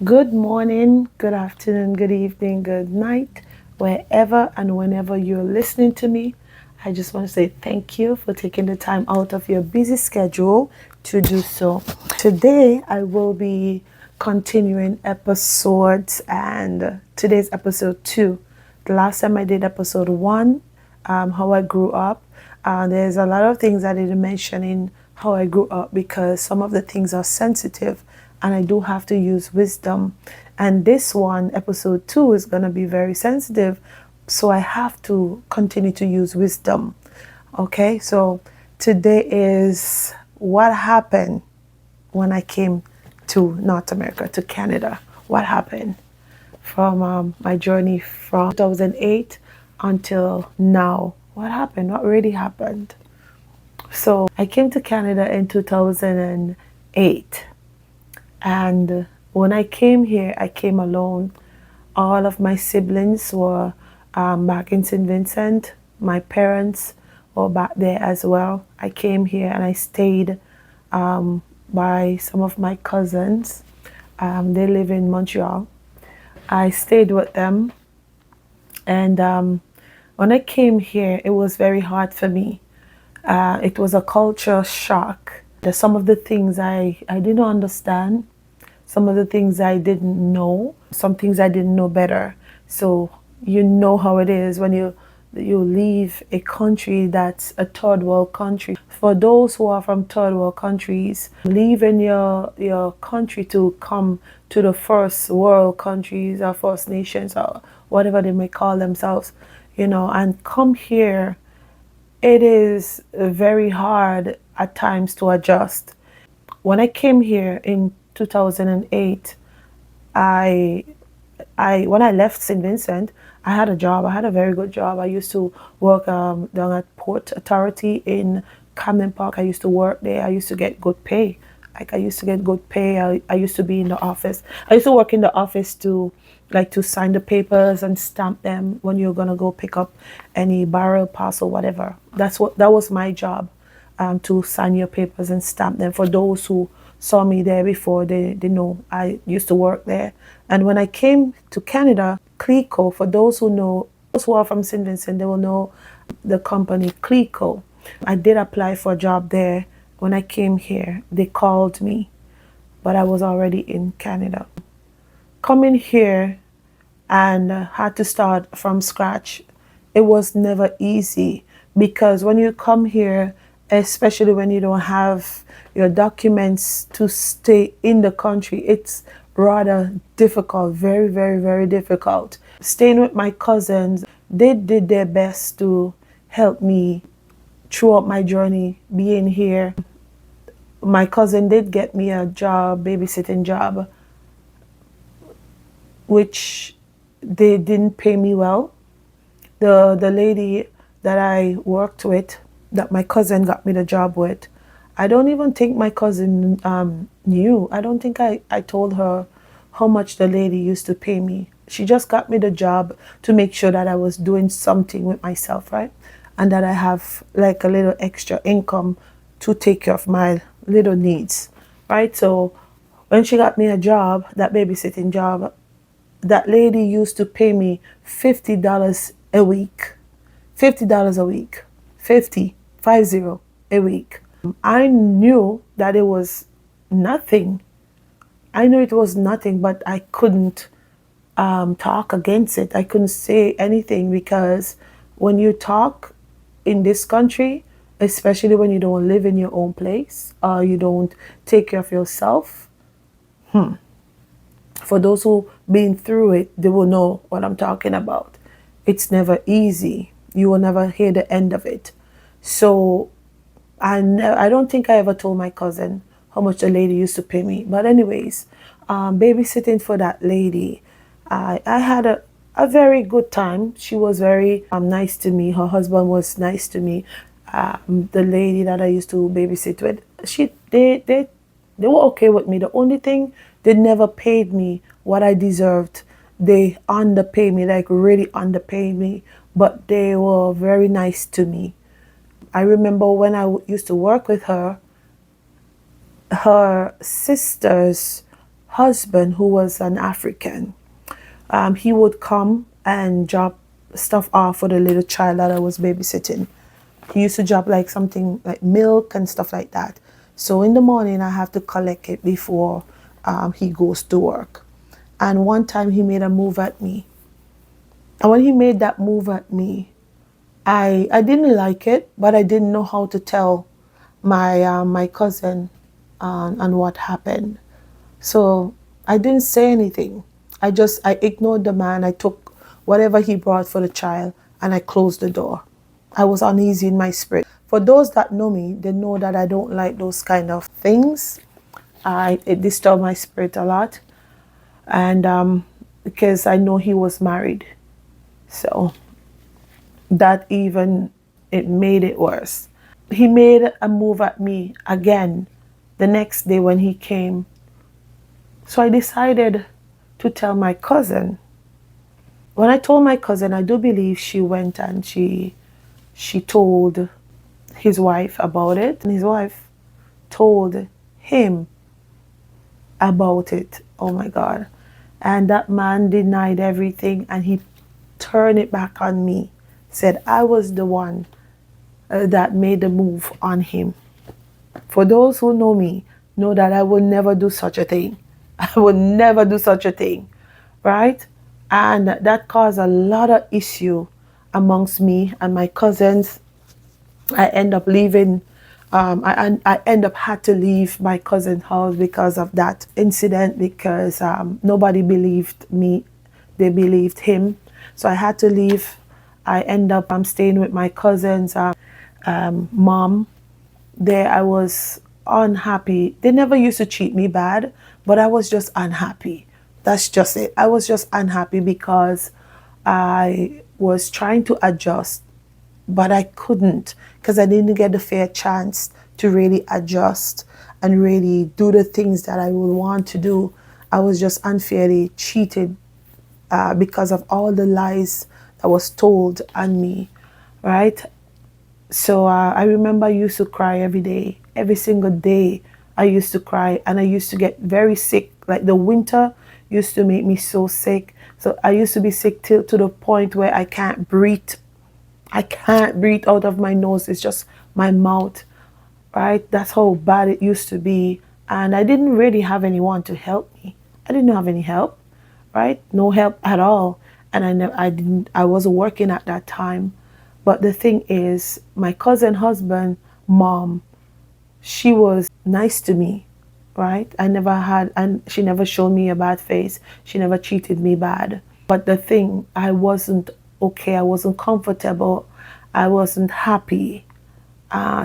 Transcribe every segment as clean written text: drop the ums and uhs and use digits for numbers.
Good morning, good afternoon, good evening, good night, wherever and whenever you're listening to me. I just want to say thank you for taking the time out of your busy schedule to do so. Today, I will be continuing episodes, and today's episode 2. The last time I did episode 1, how I grew up. There's a lot of things I didn't mention in how I grew up because some of the things are sensitive and I do have to use wisdom. And this one, episode 2, is going to be very sensitive. So I have to continue to use wisdom. Okay, so today is what happened when I came to North America, to Canada. What happened from my journey from 2008 until now? What happened? What really happened? So I came to Canada in 2008. And when I came here, I came alone. All of my siblings were back in St. Vincent. My parents were back there as well. I came here and I stayed by some of my cousins. They live in Montreal. I stayed with them. And when I came here, it was very hard for me. It was a culture shock. There's some of the things I didn't understand, some of the things I didn't know, some things I didn't know better. So you know how it is when you leave a country that's a third world country. For those who are from third world countries, leaving your country to come to the first world countries or first nations or whatever they may call themselves, and come here, it is very hard at times to adjust. When I came here in 2008, I when I left St. Vincent, I had a job. I had a very good job. I used to work down at Port Authority in Camden Park. I used to work there. I used to get good pay. Like I used to get good pay. I used to be in the office. I used to work in the office to sign the papers and stamp them when you're gonna go pick up any barrel, parcel, whatever. That was my job, to sign your papers and stamp them. For those who saw me there before, they know I used to work there. And when I came to Canada, Clico, for those who know, those who are from St. Vincent, they will know the company Clico. I did apply for a job there. When I came here, they called me, but I was already in Canada. Coming here and had to start from scratch, it was never easy because when you come here, especially when you don't have your documents to stay in the country, it's rather difficult, very, very, very difficult. Staying with my cousins, they did their best to help me throughout my journey being here. My cousin did get me a job, babysitting job, which they didn't pay me well. The lady that I worked with, that my cousin got me the job with, I don't even think my cousin knew. I don't think I told her how much the lady used to pay me. She just got me the job to make sure that I was doing something with myself, right? And that I have like a little extra income to take care of my little needs, right? So when she got me a job, that babysitting job, that lady used to pay me $50 a week. $50 a week. 50 a week. I knew that it was nothing. I knew it was nothing, but I couldn't talk against it. I couldn't say anything because when you talk in this country, especially when you don't live in your own place or you don't take care of yourself, for those who been through it, they will know what I'm talking about. It's never easy. You will never hear the end of it. So I don't think I ever told my cousin how much the lady used to pay me. But anyways, babysitting for that lady, I had a very good time. She was very nice to me. Her husband was nice to me. The lady that I used to babysit with, they were okay with me. The only thing, they never paid me what I deserved. They underpaid me, like really underpaid me, but they were very nice to me. I remember when used to work with her, her sisters, husband, who was an African, he would come and drop stuff off for the little child that I was babysitting. He used to drop like something like milk and stuff like that. So in the morning, I have to collect it before he goes to work. And one time he made a move at me. And when he made that move at me, I didn't like it, but I didn't know how to tell my cousin and what happened. So I didn't say anything. I ignored the man. I took whatever he brought for the child and I closed the door. I was uneasy in my spirit. For those that know me, they know that I don't like those kind of things. It disturbed my spirit a lot, and because I know he was married, so that even it made it worse. He made a move at me again the next day when he came. So I decided to tell my cousin. When I told my cousin, I do believe she went and she told his wife about it, and his wife told him about it. Oh my God. And that man denied everything and he turned it back on me. Said I was the one that made the move on him. For those who know me, know that I would never do such a thing. I would never do such a thing, right? And that caused a lot of issue amongst me and my cousins. I end up leaving. I end up had to leave my cousin's house because of that incident, because nobody believed me. They believed him. So I had to leave. I end up staying with my cousin's mom. There I was unhappy. They never used to treat me bad, but I was just unhappy. That's just it. I was just unhappy because I was trying to adjust, but I couldn't because I didn't get the fair chance to really adjust and really do the things that I would want to do. I was just unfairly cheated because of all the lies that was told on me, right? So I remember I used to cry every day, every single day. I used to cry and I used to get very sick. Like the winter used to make me so sick. So I used to be sick to the point where I can't breathe. I can't breathe out of my nose. It's just my mouth, right? That's how bad it used to be. And I didn't really have anyone to help me. I didn't have any help, right? No help at all. And I wasn't working at that time. But the thing is, my cousin husband, mom, she was nice to me, right? And she never showed me a bad face. She never treated me bad. But the thing, I wasn't okay. I wasn't comfortable. I wasn't happy.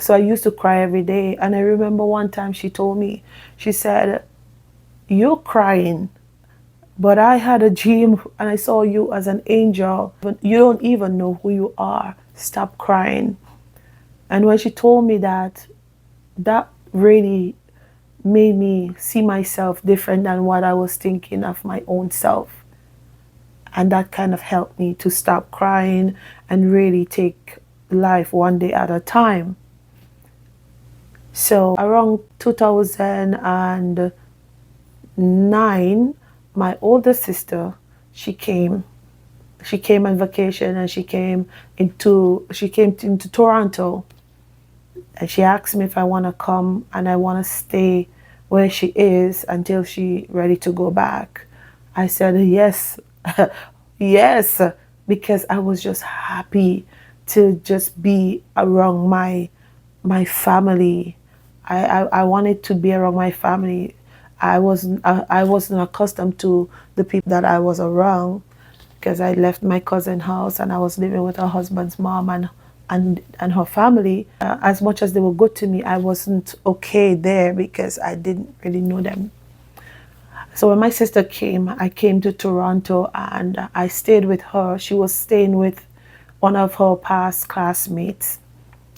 So I used to cry every day. And I remember one time she told me, she said, "You're crying, but I had a dream and I saw you as an angel. But you don't even know who you are. Stop crying." And when she told me that, that really made me see myself different than what I was thinking of my own self. And that kind of helped me to stop crying and really take life one day at a time. So around 2009, my older sister, she came on vacation and she came into Toronto, and she asked me if I want to come and I want to stay where she is until she ready to go back. I said yes. Yes, because I was just happy to just be around my family. I wanted to be around my family. I wasn't accustomed to the people that I was around because I left my cousin's house and I was living with her husband's mom and her family. As much as they were good to me, I wasn't okay there because I didn't really know them. So when my sister came, I came to Toronto and I stayed with her. She was staying with one of her past classmates.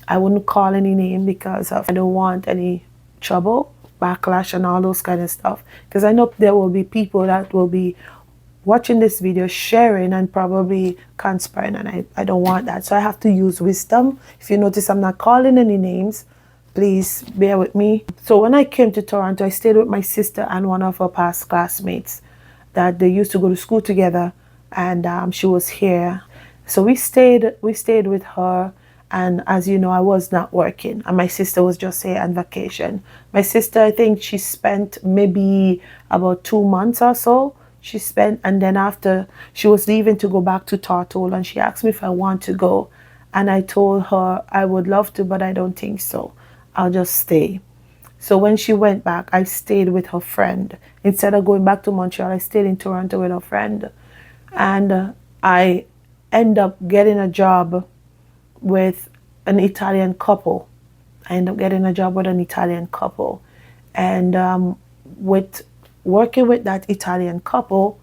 I wouldn't call any name because I don't want any trouble, backlash and all those kind of stuff. Because I know there will be people that will be watching this video, sharing and probably conspiring, and I don't want that. So I have to use wisdom. If you notice, I'm not calling any names. please bear with me. So when I came to Toronto, I stayed with my sister and one of her past classmates that they used to go to school together, and she was here. So we stayed with her, and as you know, I was not working, and my sister was just here on vacation. My sister, I think she spent maybe about 2 months or so. She spent, and then after she was leaving to go back to Tortol, and she asked me if I want to go, and I told her I would love to, but I don't think so. I'll just stay. So when she went back, I stayed with her friend. Instead of going back to Montreal, I stayed in Toronto with her friend. And I end up getting a job with an Italian couple. I end up getting a job with an Italian couple. And with working with that Italian couple,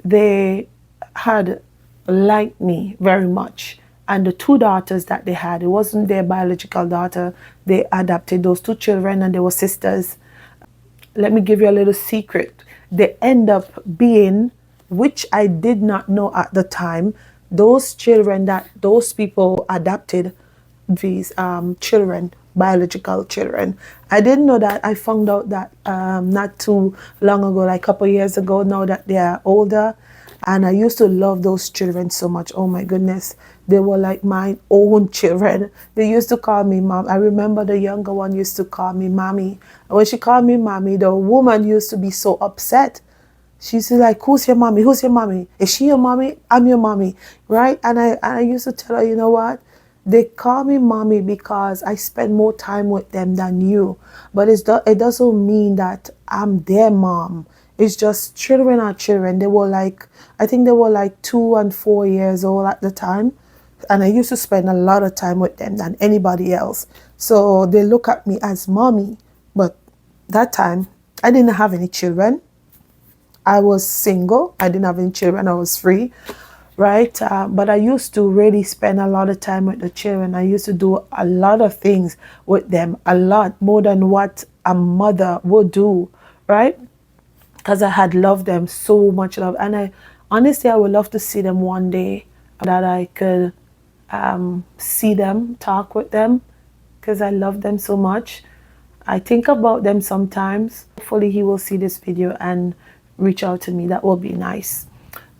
they had liked me very much. And the two daughters that they had, it wasn't their biological daughter. They adopted those two children and they were sisters. Let me give you a little secret. They end up being, which I did not know at the time, those children that those people adopted, these children, biological children. I didn't know that. I found out that not too long ago, like a couple years ago, now that they are older. And I used to love those children so much. Oh my goodness. They were like my own children. They used to call me mom. I remember the younger one used to call me mommy. And when she called me mommy, the woman used to be so upset. She's like, who's your mommy? Who's your mommy? Is she your mommy? I'm your mommy, right? And I used to tell her, you know what? They call me mommy because I spend more time with them than you. But it doesn't mean that I'm their mom. It's just children are children. They were like, I think they were like 2 and 4 years old at the time. And I used to spend a lot of time with them than anybody else. So they look at me as mommy. But that time, I didn't have any children. I was single. I didn't have any children. I was free, right? But I used to really spend a lot of time with the children. I used to do a lot of things with them, a lot more than what a mother would do, right? Because I had loved them so much love. And I honestly, I would love to see them one day, that I could see them, talk with them, because I love them so much. I think about them sometimes. Hopefully he will see this video and reach out to me. That will be nice.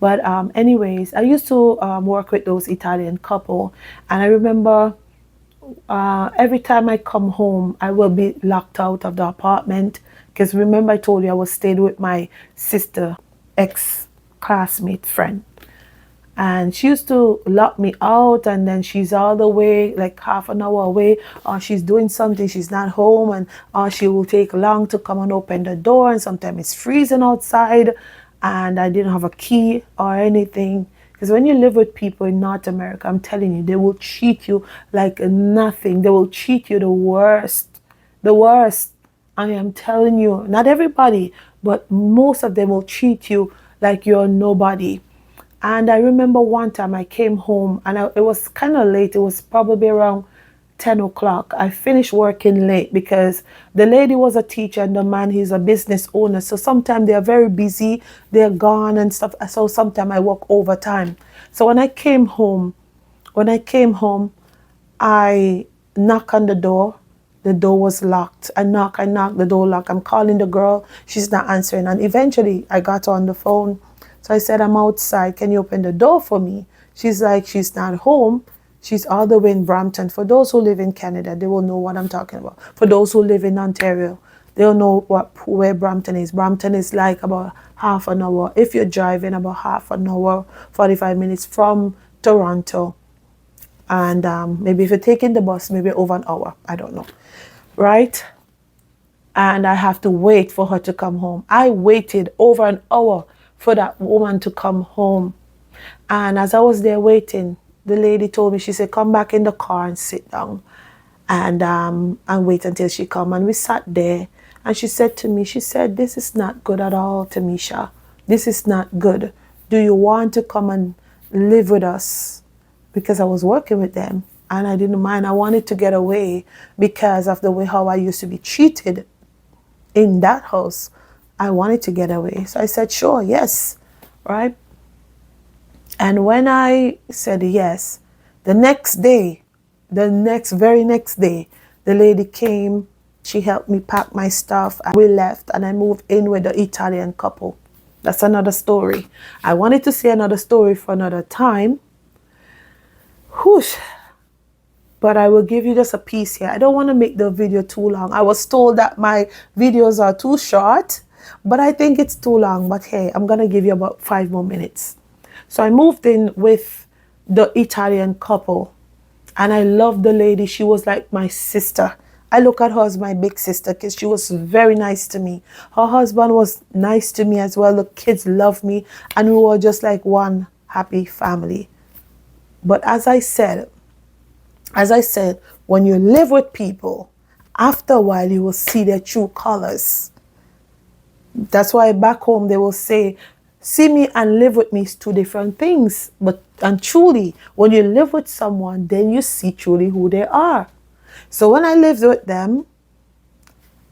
But anyways, I used to work with those Italian couple, and I remember every time I come home, I will be locked out of the apartment, because remember I told you I was staying with my sister, ex-classmate friend. And she used to lock me out, and then she's all the way like half an hour away, or she's doing something, she's not home, and or she will take long to come and open the door, and sometimes it's freezing outside and I didn't have a key or anything. Because when you live with people in North America, I'm telling you, they will treat you like nothing. They will treat you the worst. The worst. I am telling you, not everybody, but most of them will treat you like you're nobody. And I remember one time I came home, and it was kind of late. It was probably around 10 o'clock. I finished working late because the lady was a teacher and the man, he's a business owner. So sometimes they're very busy, they're gone and stuff. So sometimes I work overtime. So when I came home, I knock on the door. The door was locked. I knock, the door locked. I'm calling the girl. She's not answering. And eventually I got on the phone. So I said, I'm outside. Can you open the door for me? She's like, she's not home. She's all the way in Brampton. For those who live in Canada, they will know what I'm talking about. For those who live in Ontario, they'll know where Brampton is. Brampton is like about half an hour. If you're driving, about half an hour, 45 minutes from Toronto. And maybe if you're taking the bus, maybe over an hour. I don't know. Right? And I have to wait for her to come home. I waited over an hour for that woman to come home. And as I was there waiting, the lady told me, she said, come back in the car and sit down and wait until she come. And we sat there, and she said to me, she said, this is not good at all, Tamisha. This is not good. Do you want to come and live with us? Because I was working with them and I didn't mind. I wanted to get away because of the way how I used to be treated in that house. I wanted to get away. So I said, sure, yes, right? And when I said yes, the very next day, The lady came, she helped me pack my stuff, and we left, and I moved in with the Italian couple. That's another story. I wanted to say another story for another time. Whoosh. But I will give you just a piece here. I don't want to make the video too long. I was told that my videos are too short, but I think it's too long. But hey, I'm going to give you about 5 more minutes. So I moved in with the Italian couple, and I loved the lady. She was like my sister. I look at her as my big sister because she was very nice to me. Her husband was nice to me as well. The kids loved me, and we were just like one happy family. But as I said, when you live with people, after a while you will see their true colors. That's why back home they will say, see me and live with me is two different things. And truly, when you live with someone, then you see truly who they are. So when I lived with them,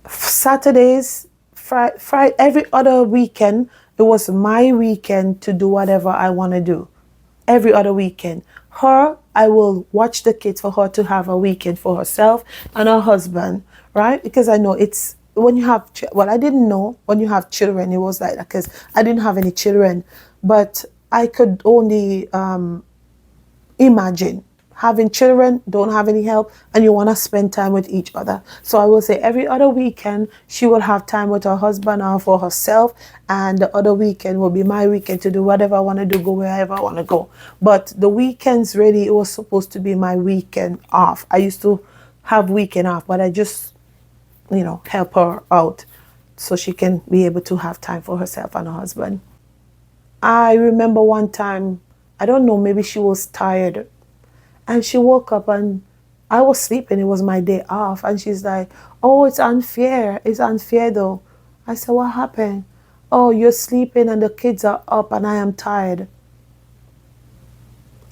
Saturdays, Friday, every other weekend, it was my weekend to do whatever I want to do. Every other weekend. Her, I will watch the kids for her to have a weekend for herself and her husband, right? Because I know it's, when you have, well, I didn't know when you have children, it was like that because I didn't have any children. But I could only imagine having children, don't have any help, and you want to spend time with each other. So I will say every other weekend, she will have time with her husband or for herself, and the other weekend will be my weekend to do whatever I want to do, go wherever I want to go. But the weekends, really, it was supposed to be my weekend off. I used to have weekend off, but I just, help her out so she can be able to have time for herself and her husband. I remember one time, I don't know, maybe she was tired, and she woke up and I was sleeping. It was my day off. And she's like, oh, it's unfair. It's unfair though. I said, what happened? Oh, you're sleeping and the kids are up and I am tired.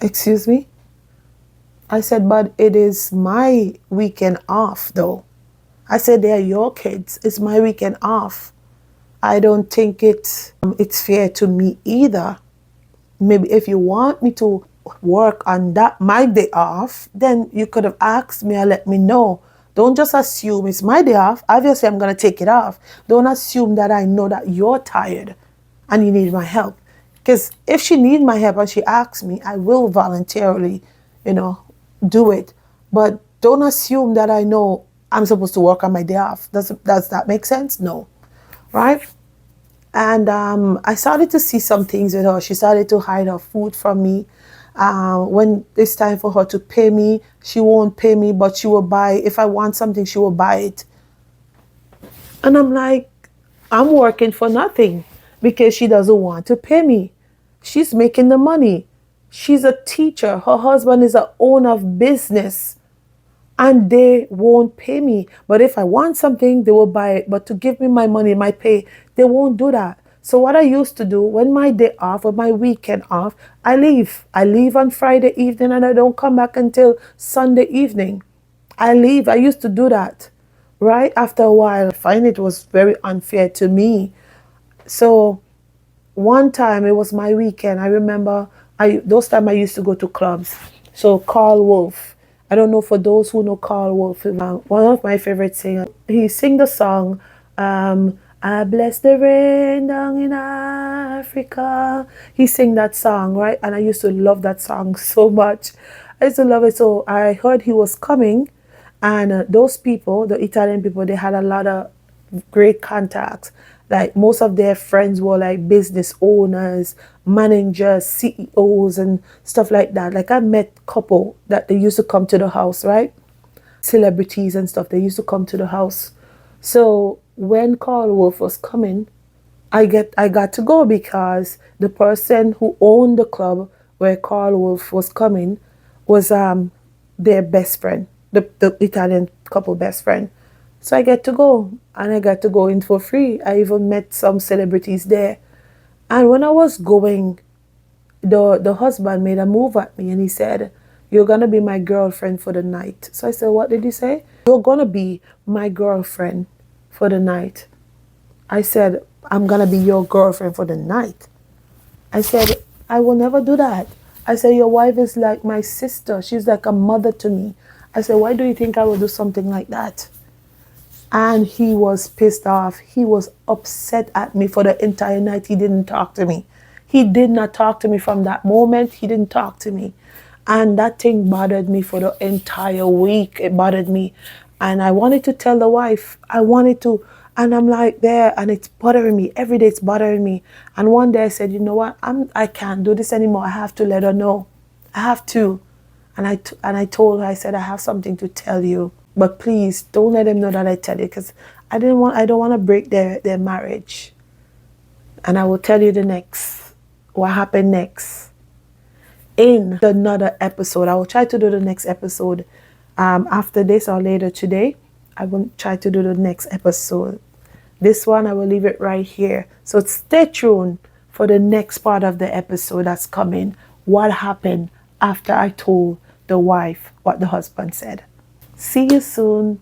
Excuse me? I said, but it is my weekend off though. I said, they're your kids. It's my weekend off. I don't think it's fair to me either. Maybe if you want me to work on that my day off, then you could have asked me or let me know. Don't just assume it's my day off. Obviously, I'm going to take it off. Don't assume that I know that you're tired and you need my help. Because if she needs my help and she asks me, I will voluntarily, do it. But don't assume that I know I'm supposed to work on my day off. Does that make sense? No. Right? And I started to see some things with her. She started to hide her food from me. When it's time for her to pay me, she won't pay me, but she will buy. If I want something, she will buy it. And I'm like, I'm working for nothing because she doesn't want to pay me. She's making the money. She's a teacher. Her husband is an owner of business. And they won't pay me. But if I want something, they will buy it. But to give me my money, my pay, they won't do that. So what I used to do, when my day off or my weekend off, I leave. I leave on Friday evening and I don't come back until Sunday evening. I leave. I used to do that. Right? After a while, I find it was very unfair to me. So one time, it was my weekend. I remember those times I used to go to clubs. So Carl Wolf. I don't know, for those who know Carl Wolf, one of my favorite singers. He sing the song, I bless the rain down in Africa. He sing that song, right? And I used to love that song so much. I used to love it. So I heard he was coming, and those people, the Italian people, they had a lot of great contacts. Like most of their friends were like business owners, managers, CEOs and stuff like that. Like I met a couple that they used to come to the house, right? Celebrities and stuff, they used to come to the house. So when Carl Wolf was coming, I got to go because the person who owned the club where Carl Wolf was coming was their best friend, the Italian couple best friend. So I get to go, and I got to go in for free. I even met some celebrities there. And when I was going, the husband made a move at me and he said, you're going to be my girlfriend for the night. So I said, what did he say? You're going to be my girlfriend for the night. I said, I'm going to be your girlfriend for the night. I said, I will never do that. I said, your wife is like my sister. She's like a mother to me. I said, why do you think I would do something like that? And he was pissed off. He was upset at me for the entire night. He didn't talk to me. He did not talk to me from that moment. He didn't talk to me. And that thing bothered me for the entire week. It bothered me. And I wanted to tell the wife. I wanted to. And I'm like there, and it's bothering me. Every day it's bothering me. And one day I said, you know what? I can't do this anymore. I have to let her know. I have to. And I told her, I said, I have something to tell you. But please don't let them know that I tell you, because I don't want to break their marriage. And I will tell you what happened next in another episode. I will try to do the next episode after this or later today. I will try to do the next episode. This one, I will leave it right here. So stay tuned for the next part of the episode that's coming. What happened after I told the wife what the husband said. See you soon.